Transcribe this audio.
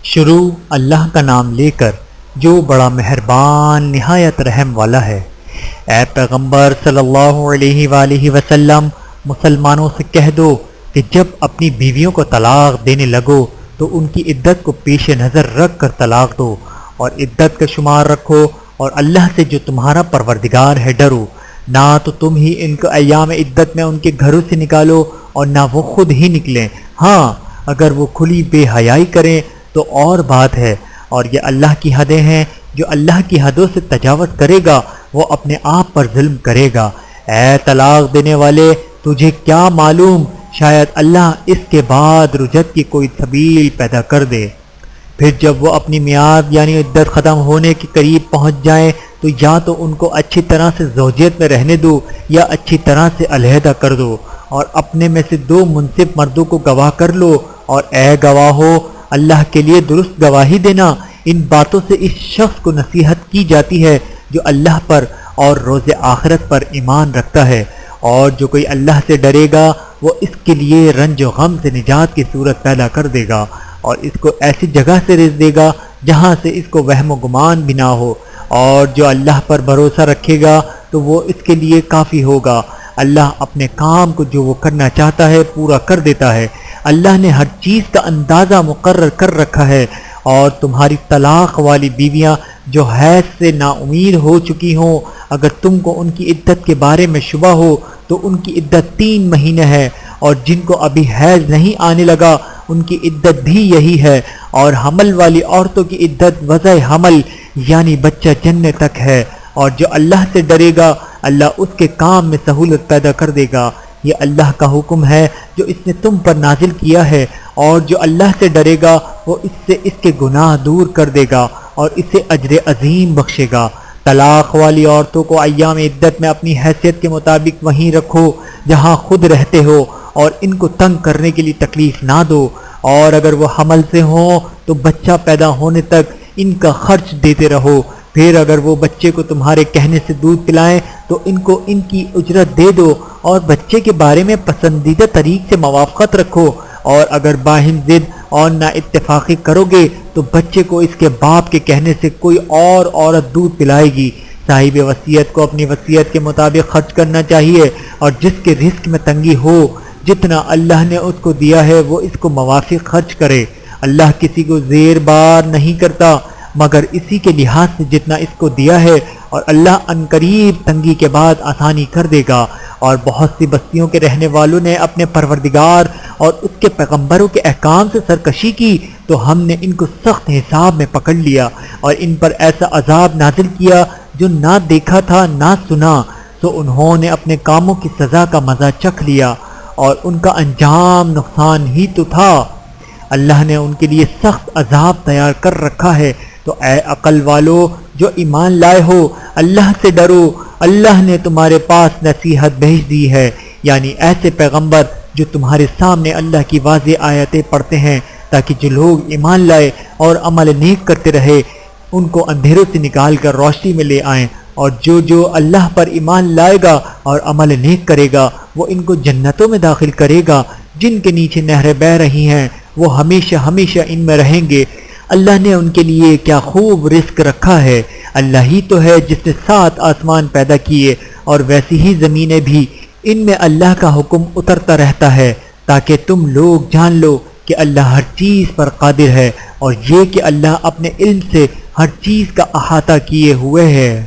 شروع اللہ کا نام لے کر جو بڑا مہربان نہایت رحم والا ہے۔ اے پیغمبر صلی اللہ علیہ وآلہ وسلم، مسلمانوں سے کہہ دو کہ جب اپنی بیویوں کو طلاق دینے لگو تو ان کی عدت کو پیش نظر رکھ کر طلاق دو، اور عدت کا شمار رکھو، اور اللہ سے جو تمہارا پروردگار ہے ڈرو۔ نہ تو تم ہی ان کو ایام عدت میں ان کے گھروں سے نکالو اور نہ وہ خود ہی نکلیں۔ ہاں، اگر وہ کھلی بے حیائی کریں تو اور بات ہے، اور یہ اللہ کی حدیں ہیں۔ جو اللہ کی حدوں سے تجاوز کرے گا وہ اپنے آپ پر ظلم کرے گا۔ اے طلاق دینے والے، تجھے کیا معلوم، شاید اللہ اس کے بعد رجعت کی کوئی سبیل پیدا کر دے۔ پھر جب وہ اپنی میعاد یعنی عدت ختم ہونے کے قریب پہنچ جائیں تو یا تو ان کو اچھی طرح سے زوجیت میں رہنے دو یا اچھی طرح سے علیحدہ کر دو، اور اپنے میں سے 2 منصف مردوں کو گواہ کر لو، اور اے گواہو، اللہ کے لیے درست گواہی دینا۔ ان باتوں سے اس شخص کو نصیحت کی جاتی ہے جو اللہ پر اور روز آخرت پر ایمان رکھتا ہے، اور جو کوئی اللہ سے ڈرے گا وہ اس کے لیے رنج و غم سے نجات کی صورت پیدا کر دے گا، اور اس کو ایسی جگہ سے رزق دے گا جہاں سے اس کو وہم و گمان بھی نہ ہو، اور جو اللہ پر بھروسہ رکھے گا تو وہ اس کے لیے کافی ہوگا۔ اللہ اپنے کام کو جو وہ کرنا چاہتا ہے پورا کر دیتا ہے۔ اللہ نے ہر چیز کا اندازہ مقرر کر رکھا ہے، اور تمہاری طلاق والی بیویاں جو حیض سے نا امید ہو چکی ہوں، اگر تم کو ان کی عدت کے بارے میں شبہ ہو تو ان کی عدت 3 مہینے ہے، اور جن کو ابھی حیض نہیں آنے لگا ان کی عدت بھی یہی ہے، اور حمل والی عورتوں کی عدت وضع حمل یعنی بچہ جننے تک ہے۔ اور جو اللہ سے ڈرے گا اللہ اس کے کام میں سہولت پیدا کر دے گا۔ یہ اللہ کا حکم ہے جو اس نے تم پر نازل کیا ہے، اور جو اللہ سے ڈرے گا وہ اس سے اس کے گناہ دور کر دے گا اور اسے اجر عظیم بخشے گا۔ طلاق والی عورتوں کو ایام عدت میں اپنی حیثیت کے مطابق وہیں رکھو جہاں خود رہتے ہو، اور ان کو تنگ کرنے کے لیے تکلیف نہ دو، اور اگر وہ حمل سے ہوں تو بچہ پیدا ہونے تک ان کا خرچ دیتے رہو۔ پھر اگر وہ بچے کو تمہارے کہنے سے دودھ پلائیں تو ان کو ان کی اجرت دے دو، اور بچے کے بارے میں پسندیدہ طریق سے موافقت رکھو، اور اگر باہم ضد اور نا اتفاقی کرو گے تو بچے کو اس کے باپ کے کہنے سے کوئی اور عورت دودھ پلائے گی۔ صاحب وصیت کو اپنی وصیت کے مطابق خرچ کرنا چاہیے، اور جس کے رزق میں تنگی ہو جتنا اللہ نے اس کو دیا ہے وہ اس کو موافق خرچ کرے۔ اللہ کسی کو زیر بار نہیں کرتا مگر اسی کے لحاظ سے جتنا اس کو دیا ہے، اور اللہ عنقریب تنگی کے بعد آسانی کر دے گا۔ اور بہت سی بستیوں کے رہنے والوں نے اپنے پروردگار اور اس کے پیغمبروں کے احکام سے سرکشی کی تو ہم نے ان کو سخت حساب میں پکڑ لیا، اور ان پر ایسا عذاب نازل کیا جو نہ دیکھا تھا نہ سنا، تو انہوں نے اپنے کاموں کی سزا کا مزہ چکھ لیا، اور ان کا انجام نقصان ہی تو تھا۔ اللہ نے ان کے لیے سخت عذاب تیار کر رکھا ہے۔ تو اے عقل والو جو ایمان لائے ہو، اللہ سے ڈرو۔ اللہ نے تمہارے پاس نصیحت بھیج دی ہے، یعنی ایسے پیغمبر جو تمہارے سامنے اللہ کی واضح آیتیں پڑھتے ہیں، تاکہ جو لوگ ایمان لائے اور عمل نیک کرتے رہے ان کو اندھیروں سے نکال کر روشنی میں لے آئیں، اور جو اللہ پر ایمان لائے گا اور عمل نیک کرے گا وہ ان کو جنتوں میں داخل کرے گا جن کے نیچے نہریں بہہ رہی ہیں، وہ ہمیشہ ہمیشہ ان میں رہیں گے۔ اللہ نے ان کے لیے کیا خوب رزق رکھا ہے۔ اللہ ہی تو ہے جس نے 7 آسمان پیدا کیے اور ویسی ہی زمینیں بھی، ان میں اللہ کا حکم اترتا رہتا ہے تاکہ تم لوگ جان لو کہ اللہ ہر چیز پر قادر ہے، اور یہ کہ اللہ اپنے علم سے ہر چیز کا احاطہ کیے ہوئے ہے۔